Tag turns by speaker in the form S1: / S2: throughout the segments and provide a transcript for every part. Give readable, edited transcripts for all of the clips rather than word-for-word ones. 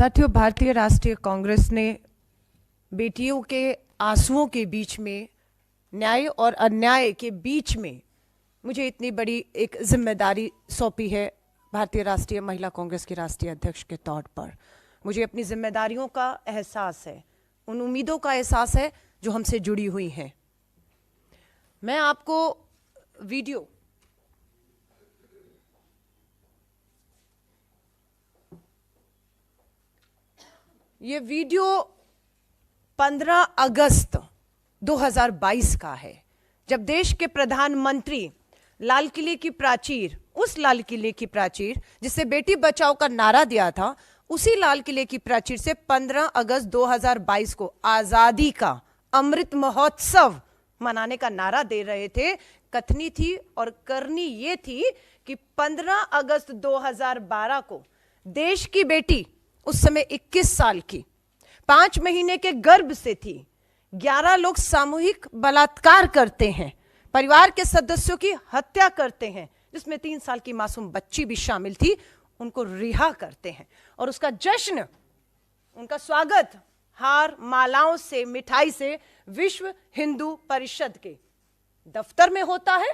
S1: साथियों, भारतीय राष्ट्रीय कांग्रेस ने बेटियों के आंसुओं के बीच में, न्याय और अन्याय के बीच में मुझे इतनी बड़ी एक जिम्मेदारी सौंपी है भारतीय राष्ट्रीय महिला कांग्रेस की राष्ट्रीय अध्यक्ष के तौर पर। मुझे अपनी जिम्मेदारियों का एहसास है, उन उम्मीदों का एहसास है जो हमसे जुड़ी हुई हैं। मैं आपको वीडियो ये वीडियो 15 अगस्त 2022 का है, जब देश के प्रधानमंत्री लाल किले की प्राचीर, उस लाल किले की प्राचीर जिसे बेटी बचाओ का नारा दिया था, उसी लाल किले की प्राचीर से 15 अगस्त 2022 को आजादी का अमृत महोत्सव मनाने का नारा दे रहे थे। कथनी थी और करनी ये थी कि 15 अगस्त 2012 को देश की बेटी, उस समय 21 साल की, 5 महीने के गर्भ से थी, 11 लोग सामूहिक बलात्कार करते हैं, परिवार के सदस्यों की हत्या करते हैं, जिसमें 3 साल की मासूम बच्ची भी शामिल थी, उनको रिहा करते हैं और उसका जश्न, उनका स्वागत हार, मालाओं से, मिठाई से विश्व हिंदू परिषद के दफ्तर में होता है।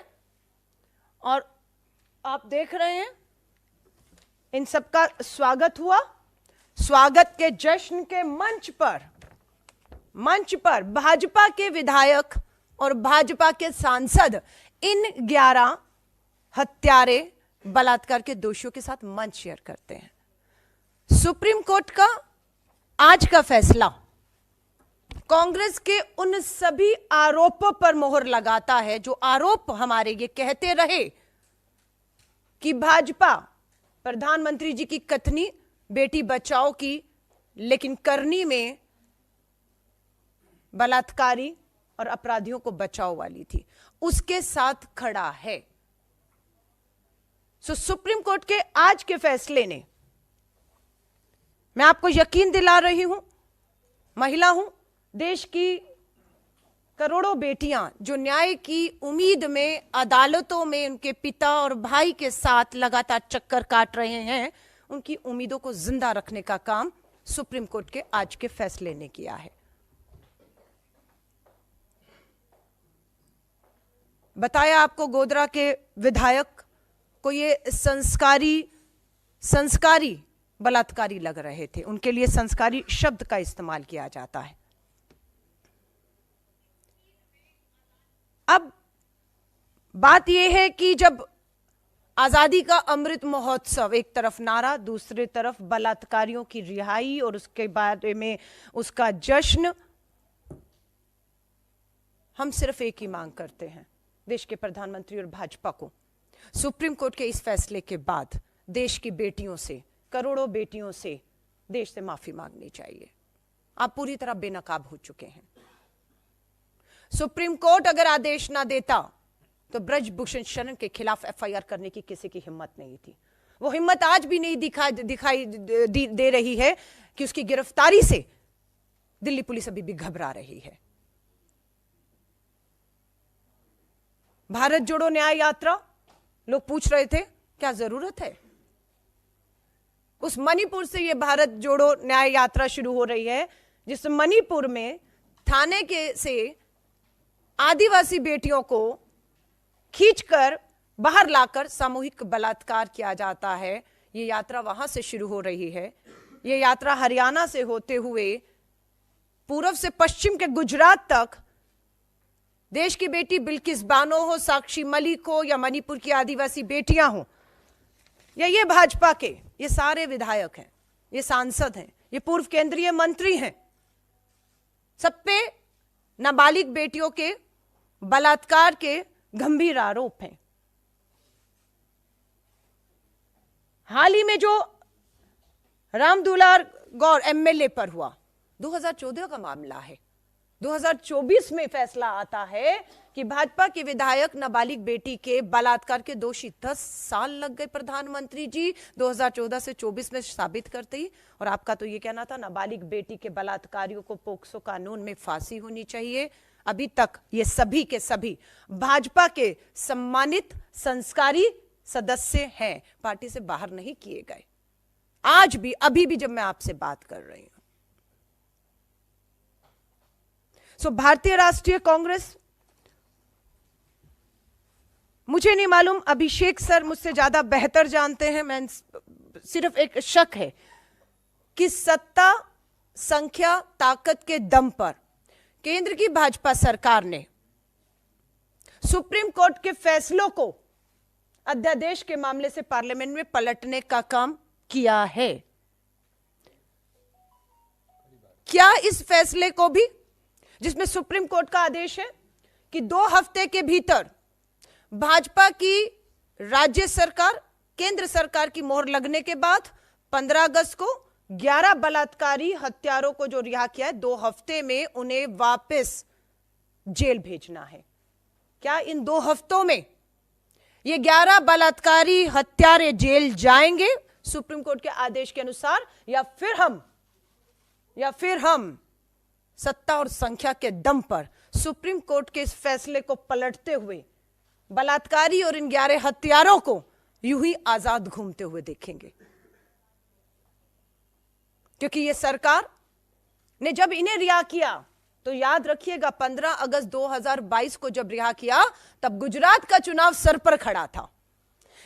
S1: और आप देख रहे हैं इन सबका स्वागत हुआ। स्वागत के जश्न के मंच पर भाजपा के विधायक और भाजपा के सांसद इन 11 हत्यारे, बलात्कार के दोषियों के साथ मंच शेयर करते हैं। सुप्रीम कोर्ट का आज का फैसला कांग्रेस के उन सभी आरोपों पर मोहर लगाता है जो आरोप हमारे ये कहते रहे कि भाजपा प्रधानमंत्री जी की कथनी बेटी बचाओ की, लेकिन करनी में बलात्कारी और अपराधियों को बचाओ वाली थी, उसके साथ खड़ा है। सुप्रीम कोर्ट के आज के फैसले ने, मैं आपको यकीन दिला रही हूं, महिला हूं, देश की करोड़ों बेटियां जो न्याय की उम्मीद में अदालतों में उनके पिता और भाई के साथ लगातार चक्कर काट रहे हैं, उनकी उम्मीदों को जिंदा रखने का काम सुप्रीम कोर्ट के आज के फैसले ने किया है। बताया आपको, गोधरा के विधायक को ये संस्कारी बलात्कारी लग रहे थे, उनके लिए संस्कारी शब्द का इस्तेमाल किया जाता है। अब बात यह है कि जब आजादी का अमृत महोत्सव, एक तरफ नारा, दूसरी तरफ बलात्कारियों की रिहाई और उसके बाद में उसका जश्न, हम सिर्फ एक ही मांग करते हैं देश के प्रधानमंत्री और भाजपा को, सुप्रीम कोर्ट के इस फैसले के बाद देश की बेटियों से, करोड़ों बेटियों से देश से माफी मांगनी चाहिए। आप पूरी तरह बेनकाब हो चुके हैं। सुप्रीम कोर्ट अगर आदेश ना देता तो ब्रजभूषण शरण के खिलाफ एफआईआर करने की किसी की हिम्मत नहीं थी। वो हिम्मत आज भी नहीं दिखाई दे रही है कि उसकी गिरफ्तारी से दिल्ली पुलिस अभी भी घबरा रही है। भारत जोड़ो न्याय यात्रा, लोग पूछ रहे थे क्या जरूरत है? उस मणिपुर से ये भारत जोड़ो न्याय यात्रा शुरू हो रही है, जिस मणिपुर में थाने के से आदिवासी बेटियों को खींचकर बाहर लाकर सामूहिक बलात्कार किया जाता है। ये यात्रा वहां से शुरू हो रही है। ये यात्रा हरियाणा से होते हुए पूर्व से पश्चिम के गुजरात तक, देश की बेटी बिल्किस बानो हो, साक्षी मलिक हो, या मणिपुर की आदिवासी बेटियां हो, या ये भाजपा के ये सारे विधायक हैं, ये सांसद हैं, ये पूर्व केंद्रीय मंत्री हैं, सब पे नाबालिग बेटियों के बलात्कार के गंभीर आरोप हैं। हाल ही में जो रामदुलार गौर एमएलए पर हुआ, 2014 का मामला है। 2024 में फैसला आता है कि भाजपा के विधायक नाबालिग बेटी के बलात्कार के दोषी, 10 साल लग गए प्रधानमंत्री जी 2014 से 24 में साबित करते ही। और आपका तो ये कहना था नाबालिग बेटी के बलात्कारियों को पोक्सो कानून में फांसी होनी चाहिए। अभी तक ये सभी के सभी भाजपा के सम्मानित संस्कारी सदस्य हैं, पार्टी से बाहर नहीं किए गए। आज भी, अभी भी जब मैं आपसे बात कर रही हूं। सो भारतीय राष्ट्रीय कांग्रेस, मुझे नहीं मालूम, अभिषेक सर मुझसे ज्यादा बेहतर जानते हैं, मैं सिर्फ एक शक है कि सत्ता, संख्या, ताकत के दम पर केंद्र की भाजपा सरकार ने सुप्रीम कोर्ट के फैसलों को अध्यादेश के मामले से पार्लियामेंट में पलटने का काम किया है। क्या इस फैसले को भी, जिसमें सुप्रीम कोर्ट का आदेश है कि 2 हफ्ते के भीतर भाजपा की राज्य सरकार, केंद्र सरकार की मोहर लगने के बाद 15 अगस्त को 11 बलात्कारी हत्यारों को जो रिहा किया है, 2 हफ्ते में उन्हें वापस जेल भेजना है। क्या इन 2 हफ्तों में ये 11 बलात्कारी हत्यारे जेल जाएंगे सुप्रीम कोर्ट के आदेश के अनुसार, या फिर हम सत्ता और संख्या के दम पर सुप्रीम कोर्ट के इस फैसले को पलटते हुए बलात्कारी और इन 11 हत्यारों को यूं ही आजाद घूमते हुए देखेंगे? क्योंकि ये सरकार ने जब इन्हें रिहा किया, तो याद रखिएगा 15 अगस्त 2022 को जब रिहा किया, तब गुजरात का चुनाव सर पर खड़ा था।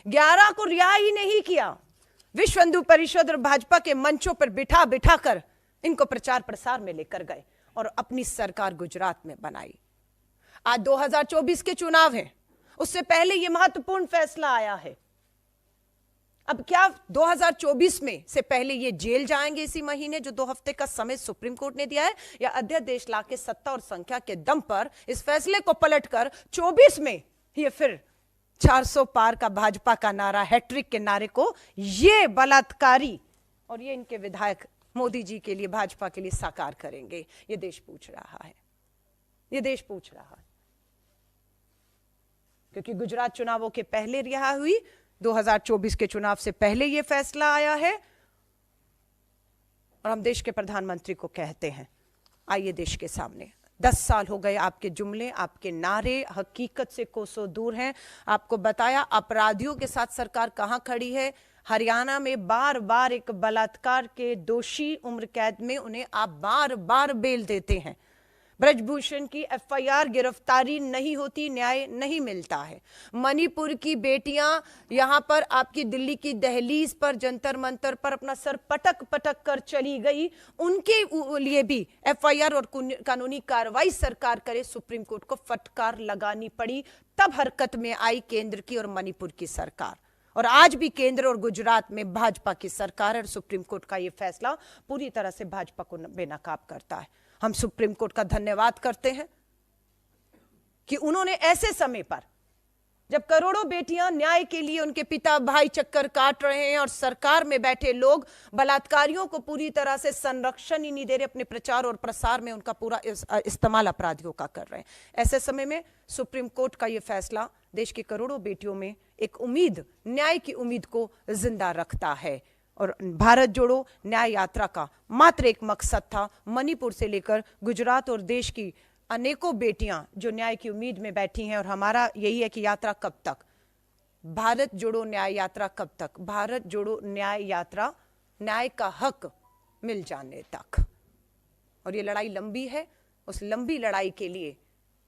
S1: 11 को रिहा ही नहीं किया, विश्व हिंदू परिषद और भाजपा के मंचों पर बिठा बिठा कर इनको प्रचार प्रसार में लेकर गए और अपनी सरकार गुजरात में बनाई। आज 2024 के चुनाव हैं, उससे पहले यह महत्वपूर्ण फैसला आया है। अब क्या 2024 में से पहले ये जेल जाएंगे इसी महीने, जो 2 हफ्ते का समय सुप्रीम कोर्ट ने दिया है, या अध्यादेश लाके सत्ता और संख्या के दम पर इस फैसले को पलटकर 24 में ये फिर 400 पार का भाजपा का नारा, हैट्रिक के नारे को ये बलात्कारी और ये इनके विधायक मोदी जी के लिए, भाजपा के लिए साकार करेंगे? ये देश पूछ रहा है, ये देश पूछ रहा है। क्योंकि गुजरात चुनावों के पहले रिहा हुई, 2024 के चुनाव से पहले यह फैसला आया है, और हम देश के प्रधानमंत्री को कहते हैं, आइए देश के सामने, 10 साल हो गए आपके जुमले, आपके नारे हकीकत से कोसों दूर हैं। आपको बताया अपराधियों के साथ सरकार कहां खड़ी है। हरियाणा में बार बार एक बलात्कार के दोषी उम्र कैद में उन्हें आप बार बार बेल देते हैं। ब्रजभूषण की एफआईआर, गिरफ्तारी नहीं होती, न्याय नहीं मिलता है। मणिपुर की बेटियां यहां पर आपकी दिल्ली की दहलीज पर, जंतर मंतर पर अपना सर पटक पटक कर चली गई, उनके लिए भी एफआईआर और कानूनी कार्रवाई सरकार करे, सुप्रीम कोर्ट को फटकार लगानी पड़ी। तब हरकत में आई केंद्र की और मणिपुर की सरकार, और आज भी केंद्र और गुजरात में भाजपा की सरकार और सुप्रीम कोर्ट का यह फैसला पूरी तरह से भाजपा को बेनकाब करता है। हम सुप्रीम कोर्ट का धन्यवाद करते हैं कि उन्होंने ऐसे समय पर, जब करोड़ों बेटियां न्याय के लिए उनके पिता भाई चक्कर काट रहे हैं और सरकार में बैठे लोग बलात्कारियों को पूरी तरह से संरक्षण ही नहीं दे रहे, अपने प्रचार और प्रसार में उनका पूरा इस्तेमाल अपराधियों का कर रहे हैं, ऐसे समय में सुप्रीम कोर्ट का यह फैसला देश की करोड़ों बेटियों में एक उम्मीद, न्याय की उम्मीद को जिंदा रखता है। और भारत जोड़ो न्याय यात्रा का मात्र एक मकसद था, मणिपुर से लेकर गुजरात और देश की अनेकों बेटियां जो न्याय की उम्मीद में बैठी हैं, और हमारा यही है कि यात्रा कब तक, भारत जोड़ो न्याय यात्रा कब तक, भारत जोड़ो न्याय यात्रा न्याय का हक मिल जाने तक। और ये लड़ाई लंबी है, उस लंबी लड़ाई के लिए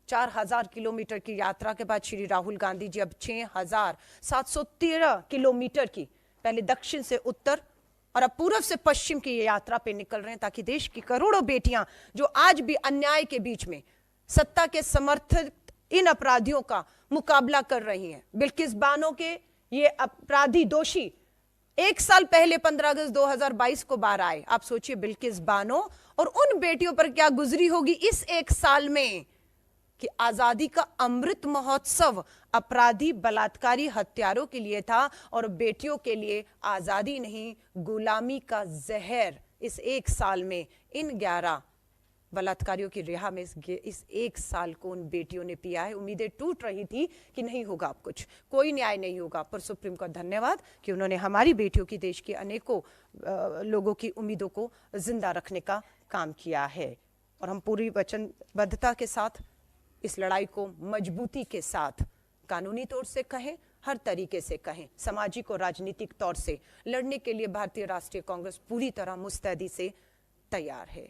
S1: 4000 किलोमीटर की यात्रा के बाद श्री राहुल गांधी जी अब 6713 किलोमीटर की, पहले दक्षिण से उत्तर और अब पूर्व से पश्चिम की यात्रा पे निकल रहे हैं, ताकि देश की करोड़ों बेटियां जो आज भी अन्याय के बीच में सत्ता के समर्थित इन अपराधियों का मुकाबला कर रही हैं। बिल्किस बानो के ये अपराधी दोषी 1 साल पहले 15 अगस्त 2022 को बाहर आए। आप सोचिए बिल्किस बानो और उन बेटियों पर क्या गुजरी होगी इस 1 साल में, कि आजादी का अमृत महोत्सव अपराधी बलात्कारी हत्यारों के लिए था, और बेटियों के लिए आजादी नहीं, गुलामी का जहर इस 1 साल में इन 11 बलात्कारियों की रिहा में इस 1 साल को उन बेटियों ने पिया है। उम्मीदें टूट रही थी कि नहीं होगा अब कुछ, कोई न्याय नहीं होगा, पर सुप्रीम का धन्यवाद कि उन्होंने हमारी बेटियों की, देश की अनेकों लोगों की उम्मीदों को जिंदा रखने का काम किया है। और हम पूरी वचनबद्धता के साथ इस लड़ाई को मजबूती के साथ कानूनी तौर से कहें, हर तरीके से कहें, सामाजिक और राजनीतिक तौर से लड़ने के लिए भारतीय राष्ट्रीय कांग्रेस पूरी तरह मुस्तैदी से तैयार है।